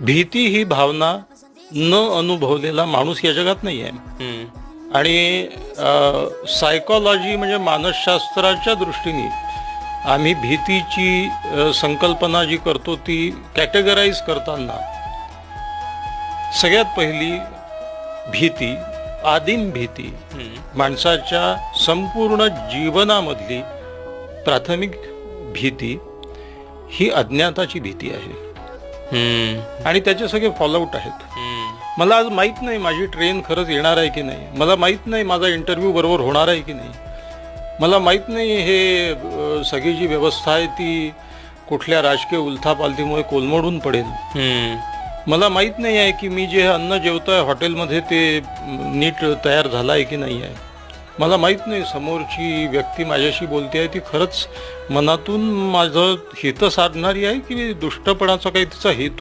भीती ही भावना न अनुभवलेला माणूस या जगात नाही आहे. आणि सायकॉलॉजी म्हणजे मानसशास्त्राच्या दृष्टीने आम्ही भीतीची संकल्पना जी करतो ती कॅटेगराईज करताना सगळ्यात पहिली भीती, आदिम भीती, माणसाच्या संपूर्ण जीवनामधली प्राथमिक भीती ही अज्ञाताची भीती आहे. आणि त्याचे सगळे फॉलोआउट आहेत. मला आज माहीत नाही माझी ट्रेन खरंच येणार आहे की नाही, मला माहीत नाही माझा इंटरव्ह्यू बरोबर होणार आहे की नाही, मला माहीत नाही हे सगळी जी व्यवस्था आहे ती कुठल्या राजकीय उलथापालथीमुळे कोलमडून पडेल. मला माहीत नाही आहे की मी जे अन्न जेवतोय हॉटेलमध्ये ते नीट तयार झालं आहे की नाही आहे. मला माहीत नाही समोरची व्यक्ती माझ्याशी बोलते आहे ती खरंच मनातून माझं हित साधणारी आहे की दुष्टपणाचा काही तिचा हेतू